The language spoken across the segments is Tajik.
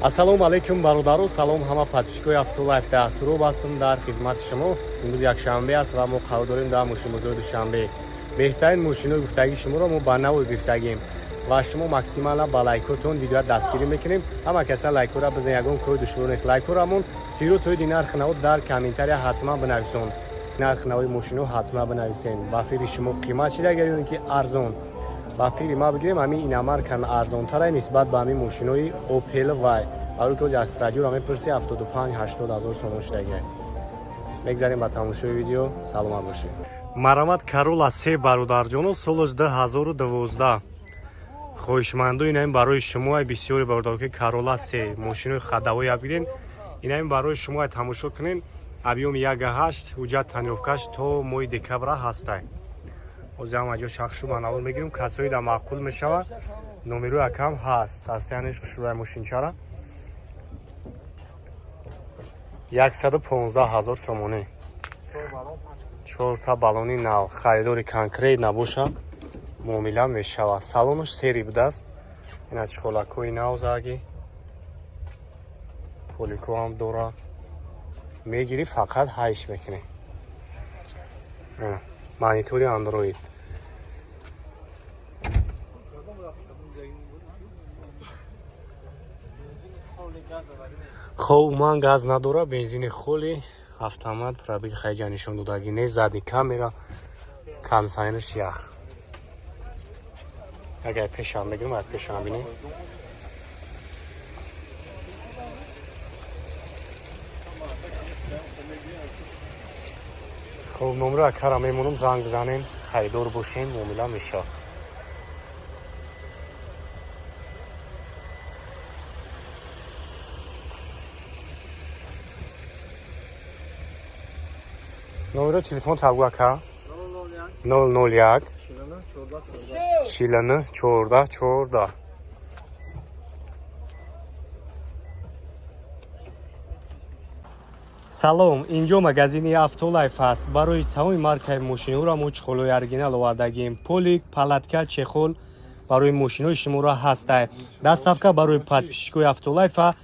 ассалому алайкум бародару, салом ҳама подписчикои Автолайф дастуру ҳастам дар хизмати шумо. Имрӯз якшанбе аст ва мо қарор дорем дар мошинбозори душанбе беҳтарин мошинои гуфтагии шуморо мо ба навой гуфтагем ва шумо максимала ба лайкотон видео дастгирӣ мекунем. Ҳама каса лайкора бизан, ягон кори душвор нест. Лайкорамон фирӯтоиди нархи навод дар комментария ҳатман бинависон. нархи навои мошино ҳатман бинависен. ба фикри шумо қимат чӣ дагар ё ин ки арзон? ба фикри ма бигирем ҳамин иномаркан арзонтара нисбат ба ҳамин мошинои Opel Vay. барои ки аз таҷур ҳамин пурси 75-80 ҳазор сомон шудагиҳай. мегзарем ба тамошои видео. саломат бошед. марамат Corolla 3 бародарҷоно, соли 2012. хоҳишмандои инам барои шумо бисёре бародар ки Corolla 3 мошинои хадавои абгирен. инам барои шумо тамошо кунен. объем 1.8 ҳуҷҷат танировкаш то моҳи декабр ҳастай. ҳозир ҳама ҷо шахшу ба навор мегирем. касои да маъқул мешавад. номерои акам ҳаст. ҳастиянаш шурай мошинчара 115 ҳазор сомонӣ. 4 та баллони нав. харидори конкрет набоша муомила мешавад. салонаш сери будааст. ина чиқолакҳои нав заги полико ҳам дора. мегирӣ фақат ҳайш мекунӣ. монитори андроид. хоб ман газ надора, бензини холи, автомат, пробег хайҷа нишон додагӣ не, задни камера, кондиционерш ях. агар пешам бигирам, ак пешам бинем. хоб номеро акара мемонам, занг бизанем, харидор бошем, муомила мешавад. номеро телефон табгӯ ака 001 49 14 14. салом, инҷо магазини Автолайф аст. барои тамоми маркаи мошинаҳоро мо чехолҳои оригинал овардагем. полик, палатка, чехол барои мошинаҳои шуморо ҳастай. доставка барои подписчикои Автолайфа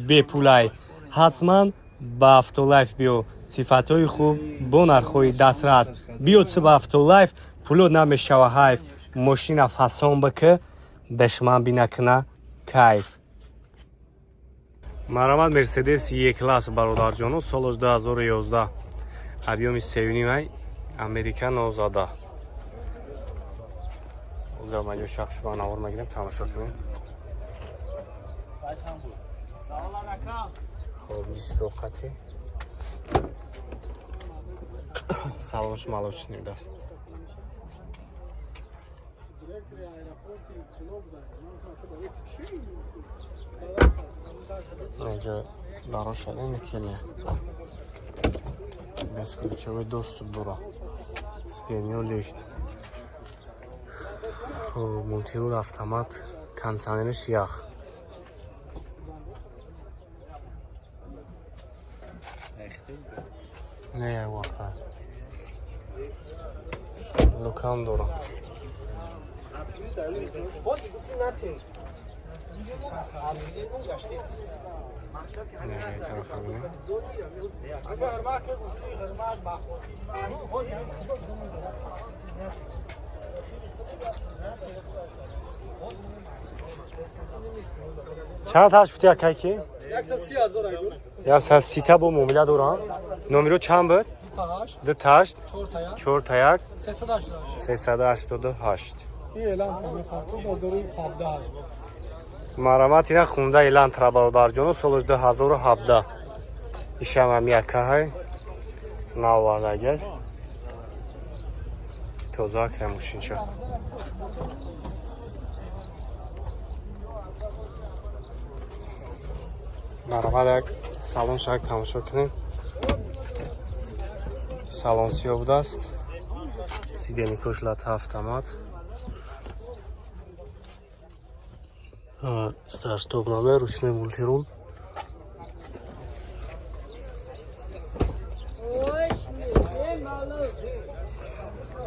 бепулай. ҳатман ба Автолайф биё. сифатҳои хуб бо нархҳои дастрас. биё ту ба Автолайф, пуло намешава ҳайф. мошина фасон бикӣ, душман бинакуна кайф. марамат Мерседес Е-класс бародарҷоно, соли 2011. объеми 3.5 Америка нозада. ҳозир маҷо шахш ба навор мегирем, тамошо кунем. хоб дискоқати салонш малочный даст. инҷо баро шуда мекеле. бесключовой доступ дора. стенё лифт. мультирул автомат, кондиционериш ях. не вақа. лукам дора. чанд ҳашт фути акайки? 130 та бо муомила дорам. номеро чанд буд? 28 41 388. марамат ина хунда элантра бародарҷоно, соли 2017. ишам амиякаҳай навардагаш тозака мошинча. марамат як салон шак тамошо кунем. салон сиё будааст. сиденникош лата автомат. старт-стоп-номер, ручной мультирул.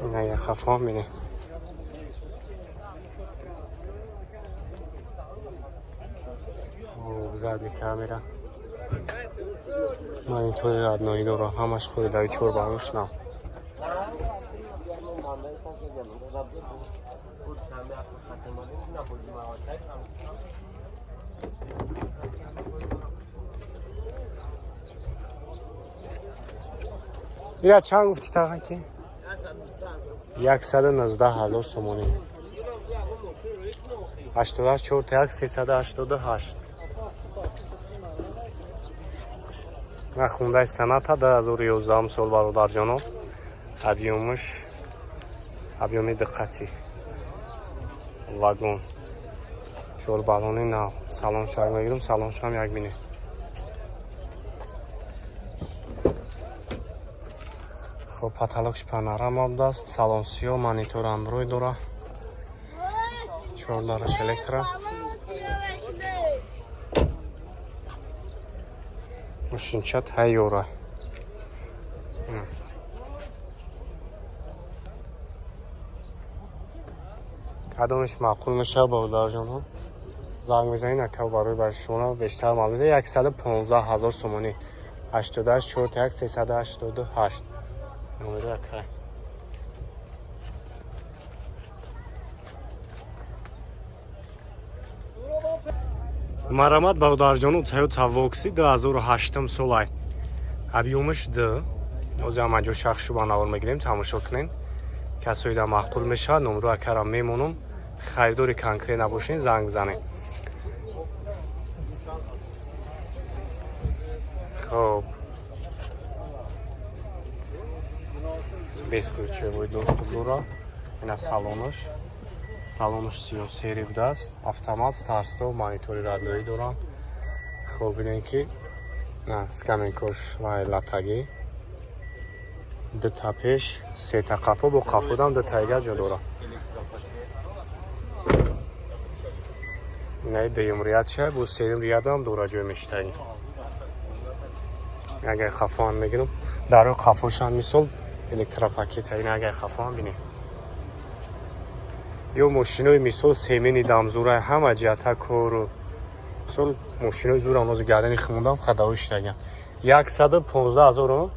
ина яхафон бинем. زدی کامرا من اینطوری ردنایی دارم همش خود دایی چور باروش نه ایره چند گفتی تقیه که؟ 119,000 سومونی 88 4 388 من خونده سنت ها 2011 سال برادر جانو ابیومی دقتی واگون چول بالونی نه سالون شاید میگیرم سالون شام یک بینه خب پاتالوکش پانوراما داست سالون سیو مانیتور اندروید داره چول دارش الکترا ماشینچت هیوره کدومش معقول میشه برادر جان زنگ بزنین اکا برای بر شما بیشتر معلومه 115,000 سومونی 88 4 388 نمره اکا مرامت برادر جان تویوتا وکسی 2008 سال объемش ده اوزام اجو شخص با نور میگیریم تماشا کنین کسایی دا معقول میشه نمره اکرام میمونم خریداری کنکری نباشین زنگ بزنین خب بسکوچه بود دوست برا اینا سالونش 33 بود است автомат старстов монитори радиои дорам хоб бинен ки на скаменкош ва латаги дута пеш сета қафо бо қафодам дутайга ҷо дора инаи дуюм рияд бо серим риядам дора ҷой мештаи агар қафоам мегирам дарои қафошам мисол электропакета ин агар қафоам бинем ё мошинои мисол семени дамзура ҳама ҷиҳата кору мисол мошинои зурам ҳозир гардани химондам хадавои штагам 115,000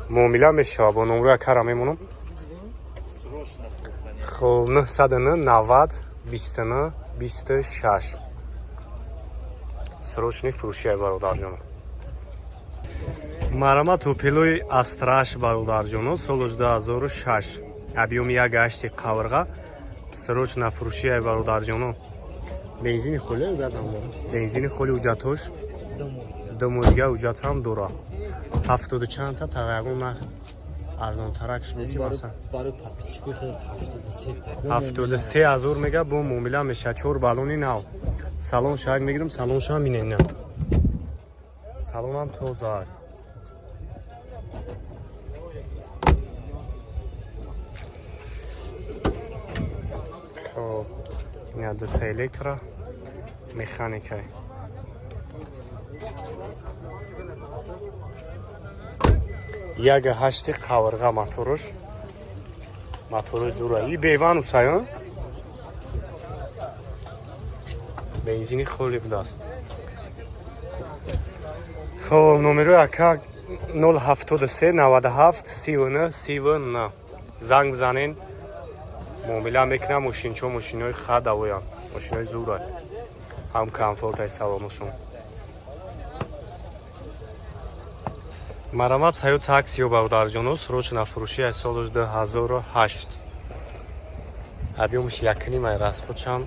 муомила мешава бо номраи кара мемонам хоб 909 90 29 26 срочни фурӯши бародарҷоно марамат опелои астраш бародарҷоно соли 2006 объёми 1.8 қаврға срочна фурӯши бародарҷоно бензини холи бензини холи уҷатош думоига уҷат ҳам дора 70 чанд та тағайрон на арзонтаракш меки масалан 73,000 мега бо муомила меша 4 балони нав салон шайк мегирам салон шам бинен салонам тоза ина дута электро механикай яга ҳашти қаврға мотори зураи бевану саён бензини холи будааст хоб номерои ака 073 97 39 39 занг бизанен муомила мекунам мошинчо мошинои хадавоям мошинои зура ҳам комфортаи салонушон марамат ҳаё таксиё бародарҷоно срочна фурӯши аз соли 2008 объёмиш якнимай расхудшам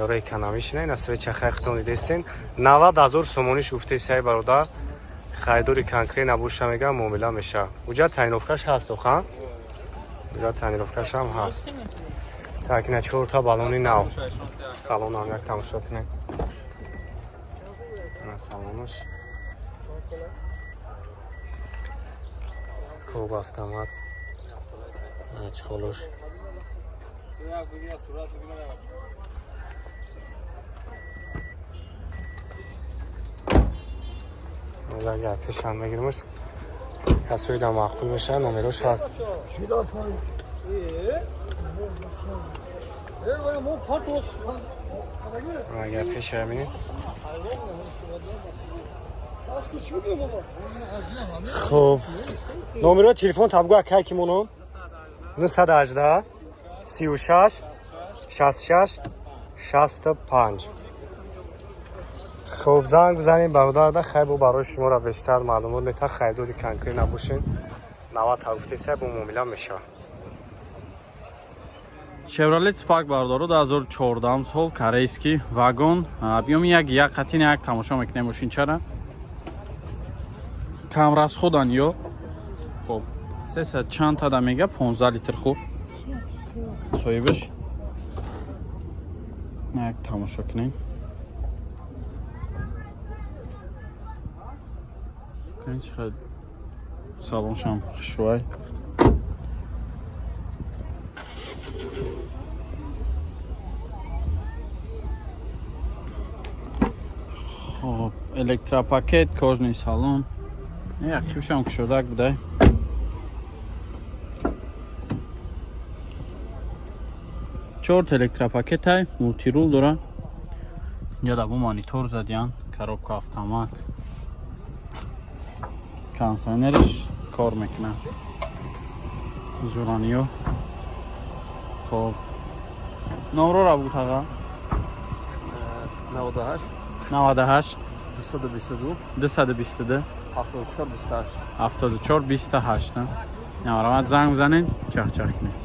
ёро экономишина ина свеча хайхтони дестен 90,000 сомониш уфтесай бародар харидори конкрет набоша мегам муомила меша уҷа таъиновкаш ҳаст оха уҷа таъиновкаш ҳам ҳаст так ина 4 та балони нав салонам як тамошо кунем ина салонаш хоб автомат чхолош اگر پیشم بگیرمش کسایی دا معقول میشه نمروش هست اگر پیش ببینید خب نمره تلفن تبگو اکای کیمونو 918 36 66 65. خب زنگ بزنید برادر ده خیلی برای شما را بیشتر معلومات میده خریداری کنکری نباشین 90 هفته با معامله میشه. Chevrolet Spark бардоро 2014 сол корейский вагон объёми як қатин як тамошо мекунем мошинчара кам расходан ё хоб 300 чанд та да мега 15 литр хоб соҳибаш як тамошо кунем канч хад салоншам хушрӯй электропакет, кожный салон. Як чившам кушодак будай. Чорт электропакетай, мултирул дора. Инҷа да бу монитор задиян, коробка автомат. Кондиционериш кор мекунад. Зураниё. Хоб. Номрора буд ҳага? 98 98 222 222 74 28. 74 28. Намарамад занг бизанед, чах-чах кунед.